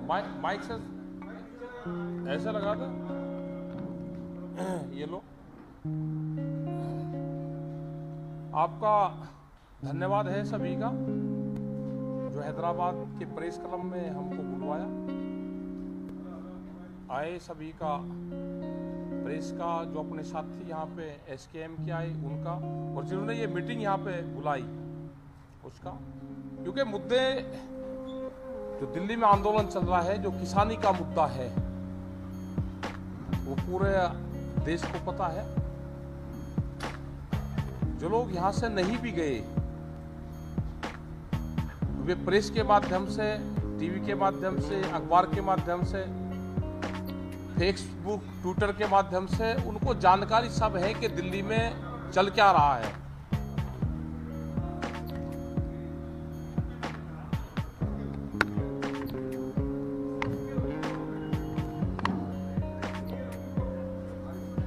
Mic से ऐसा लगा दो। ये लो। आपका धन्यवाद है सभी का जो हैदराबाद के प्रेस क्लब में हमको बुलवाया। आए सभी का, प्रेस का, जो अपने साथी यहाँ पे SKM के आए उनका, और जिन्होंने ये मीटिंग यहाँ पे बुलाई उसका। क्योंकि मुद्दे जो दिल्ली में आंदोलन चल रहा है, जो किसानी का मुद्दा है, वो पूरे देश को पता है। जो लोग यहाँ से नहीं भी गए, वे प्रेस के माध्यम से, टीवी के माध्यम से, अखबार के माध्यम से, फेसबुक, ट्विटर के माध्यम से उनको जानकारी सब है कि दिल्ली में चल क्या रहा है।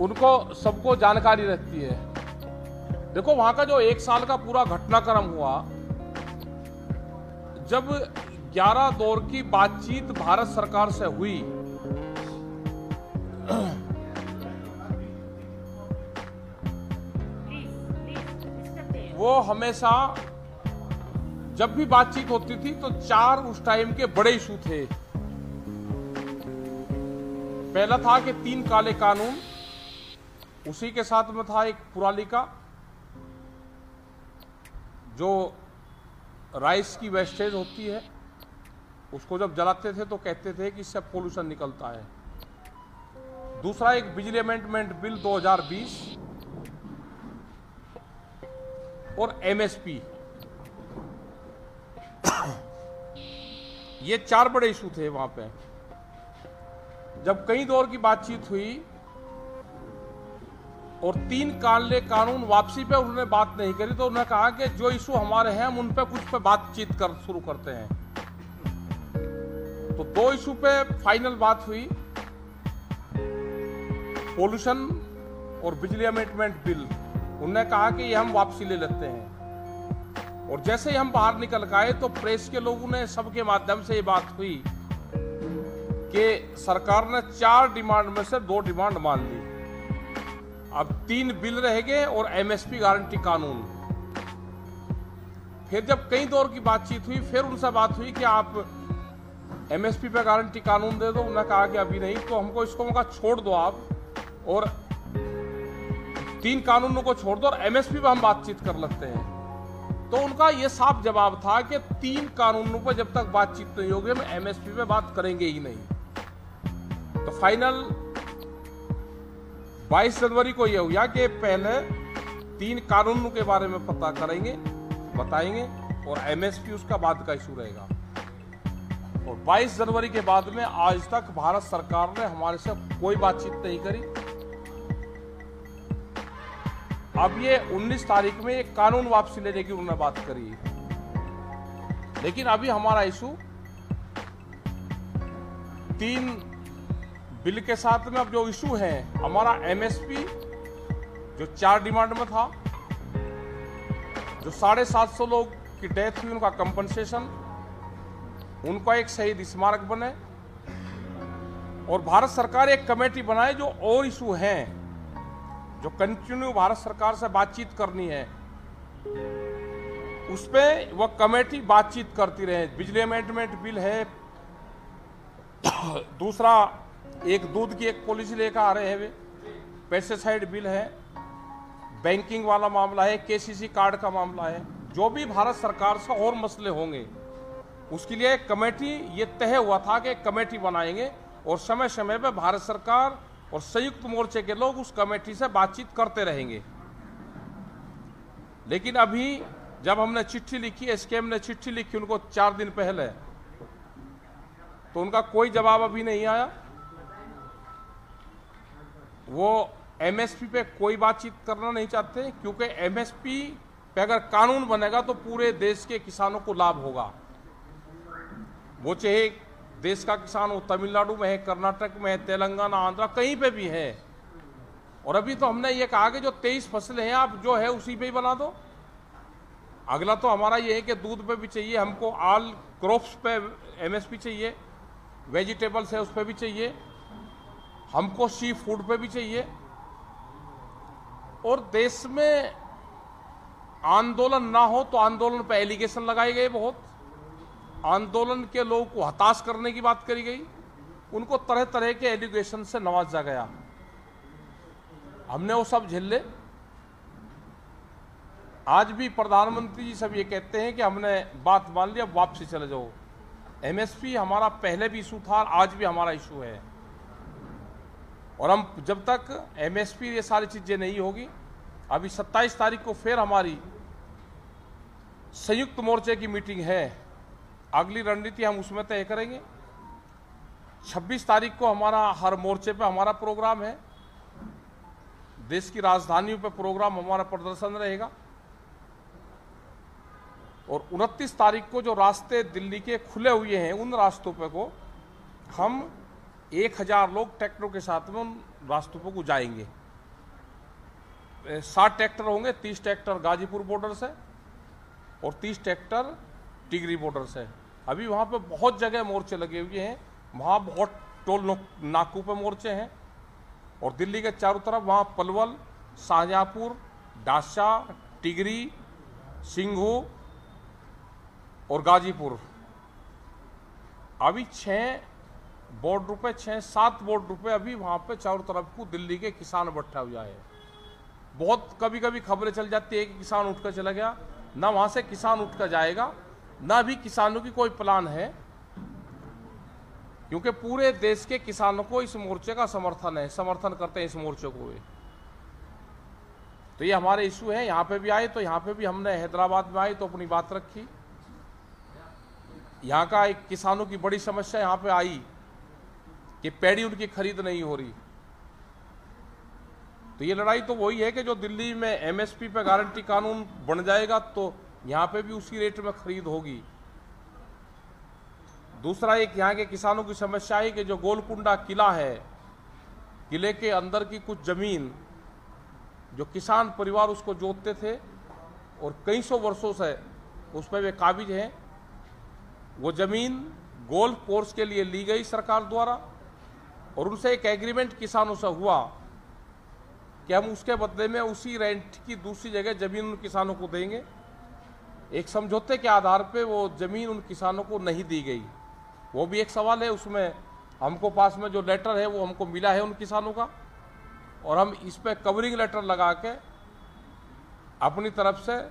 उनको सबको जानकारी रहती है। देखो, वहां का जो 1 साल का पूरा घटनाक्रम हुआ, जब 11 दौर की बातचीत भारत सरकार से हुई, वो हमेशा जब भी बातचीत होती थी तो 4 उस टाइम के बड़े इशू थे। पहला था कि 3 काले कानून, उसी के साथ में था एक पुरालिका, जो राइस की वेस्टेज होती है, उसको जब जलाते थे तो कहते थे कि इससे पोल्यूशन निकलता है। दूसरा एक बिजली अमेंडमेंट बिल 2020 और MSP। ये 4 बड़े इशू थे वहां पे। जब कई दौर की बातचीत हुई और 3 काले कानून वापसी पे उन्होंने बात नहीं करी, तो उन्होंने कहा कि जो इशू हमारे हैं हम उन पे कुछ पे बातचीत कर शुरू करते हैं। तो 2 इशू पे फाइनल बात हुई, पोल्यूशन और बिजली अमेंडमेंट बिल। उन्होंने कहा कि ये हम वापसी ले लेते हैं। और जैसे ही हम बाहर निकल गए तो प्रेस के लोगों ने, सबके माध्यम से ये बात हुई कि सरकार ने 4 डिमांड में से 2 डिमांड मान ली। अब 3 बिल रह गए और MSP गारंटी कानून। फिर जब कई दौर की बातचीत हुई, फिर उनसे बात हुई कि आप MSP पे गारंटी कानून दे दो। उन्होंने कहा कि अभी नहीं, तो हमको इसको छोड़ दो आप, और 3 कानूनों को छोड़ दो और MSP पे हम बातचीत कर लेते हैं। तो उनका ये साफ जवाब था कि 3 कानूनों पर जब तक बातचीत नहीं होगी हम MSP पे बात करेंगे ही नहीं। तो फाइनल 22 जनवरी को यह हुआ कि पहले 3 कानूनों के बारे में पता करेंगे, बताएंगे, और MSP उसका बाद का इशू रहेगा। और 22 जनवरी के बाद में आज तक भारत सरकार ने हमारे से कोई बातचीत नहीं करी। अब ये 19 तारीख में एक कानून वापसी लेने की उन्होंने बात करी, लेकिन अभी हमारा इशू 3 बिल के साथ में अब जो इशू है हमारा MSP, जो 4 डिमांड में था, जो 750 लोग की डेथ हुई उनका कंपनसेशन, उनका एक शहीद स्मारक बने, और भारत सरकार एक कमेटी बनाए जो और इशू हैं जो कंटिन्यू भारत सरकार से बातचीत करनी है, उस पे वह कमेटी बातचीत करती रहे। बिजली अमेंडमेंट बिल है, दूसरा एक दूध की एक पॉलिसी लेकर आ रहे हैं वे, पेस्टिसाइड बिल है, बैंकिंग वाला मामला है, KCC कार्ड का मामला है। जो भी भारत सरकार से और मसले होंगे उसके लिए एक कमेटी, ये तय हुआ था कि एक कमेटी बनाएंगे और समय समय पर भारत सरकार और संयुक्त मोर्चे के लोग उस कमेटी से बातचीत करते रहेंगे। लेकिन अभी जब हमने चिट्ठी लिखी, SKM ने चिट्ठी लिखी उनको 4 दिन पहले, तो उनका कोई जवाब अभी नहीं आया। वो MSP पे कोई बातचीत करना नहीं चाहते, क्योंकि MSP पे अगर कानून बनेगा तो पूरे देश के किसानों को लाभ होगा। वो चाहे देश का किसान हो, तमिलनाडु में है, कर्नाटक में है, तेलंगाना, आंध्रा, कहीं पे भी है। और अभी तो हमने ये कहा कि जो 23 फसलें हैं आप जो है उसी पे ही बना दो। अगला तो हमारा ये है कि दूध पे भी चाहिए हमको, ऑल क्रॉप्स पे MSP चाहिए, वेजिटेबल्स है उस पर भी चाहिए, हमको सी फूड पे भी चाहिए। और देश में आंदोलन ना हो तो आंदोलन पे एलिगेशन लगाए गए, बहुत आंदोलन के लोगों को हताश करने की बात करी गई, उनको तरह तरह के एलिगेशन से नवाजा गया। हमने वो सब झेल ले। आज भी प्रधानमंत्री जी सब ये कहते हैं कि हमने बात मान ली, अब वापसी चले जाओ। एमएसपी हमारा पहले भी इशू था, आज भी हमारा इशू है। और हम जब तक एमएसपी ये सारी चीजें नहीं होगी, अभी 27 तारीख को फिर हमारी संयुक्त मोर्चे की मीटिंग है, अगली रणनीति हम उसमें तय करेंगे। 26 तारीख को हमारा हर मोर्चे पे हमारा प्रोग्राम है, देश की राजधानियों पे प्रोग्राम हमारा प्रदर्शन रहेगा। और 29 तारीख को जो रास्ते दिल्ली के खुले हुए हैं, उन रास्तों पे को हम 1000 लोग ट्रैक्टरों के साथ में उन रास्तों पर को जाएंगे। 60 ट्रैक्टर होंगे, 30 ट्रैक्टर गाजीपुर बॉर्डर से और 30 ट्रैक्टर टिगरी बॉर्डर से। अभी वहाँ पे बहुत जगह मोर्चे लगे हुए हैं, वहाँ बहुत टोल नाकों पे मोर्चे हैं। और दिल्ली के चारों तरफ वहाँ पलवल, शाहजहाँपुर, डासा, टिगरी, सिंघू और गाजीपुर, अभी 6 बोर्ड रुपए, 6-7 बोर्ड रुपए अभी वहाँ पे चारों तरफ को दिल्ली के किसान बैठा हुआ है। बहुत कभी कभी खबरें चल जाती है कि किसान उठकर चला गया, ना वहाँ से किसान उठकर जाएगा, ना भी किसानों की कोई प्लान है, क्योंकि पूरे देश के किसानों को इस मोर्चे का समर्थन है, समर्थन करते हैं इस मोर्चे को वे। तो ये हमारे इशू है। यहाँ पे भी आए तो यहाँ पे भी हमने हैदराबाद में आए तो अपनी बात रखी। यहाँ का एक किसानों की बड़ी समस्या यहाँ पे आई कि पैडी उनकी खरीद नहीं हो रही। तो ये लड़ाई तो वही है कि जो दिल्ली में एमएसपी पे गारंटी कानून बन जाएगा तो यहाँ पे भी उसी रेट में खरीद होगी। दूसरा एक यहाँ के किसानों की समस्या है कि जो गोलकुंडा किला है, किले के अंदर की कुछ जमीन जो किसान परिवार उसको जोतते थे और कई सौ वर्षों से उस पर वे काबिज हैं, वो जमीन गोल्फ कोर्स के लिए ली गई सरकार द्वारा और उनसे एक एग्रीमेंट किसानों से हुआ कि हम उसके बदले में उसी रेंट की दूसरी जगह जमीन उन किसानों को देंगे। एक समझौते के आधार पे वो जमीन उन किसानों को नहीं दी गई, वो भी एक सवाल है। उसमें हमको पास में जो लेटर है वो हमको मिला है उन किसानों का, और हम इस पे कवरिंग लेटर लगा के अपनी तरफ से,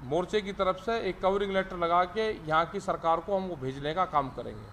मोर्चे की तरफ से एक कवरिंग लेटर लगा के यहाँ की सरकार को हम वो भेजने का काम करेंगे।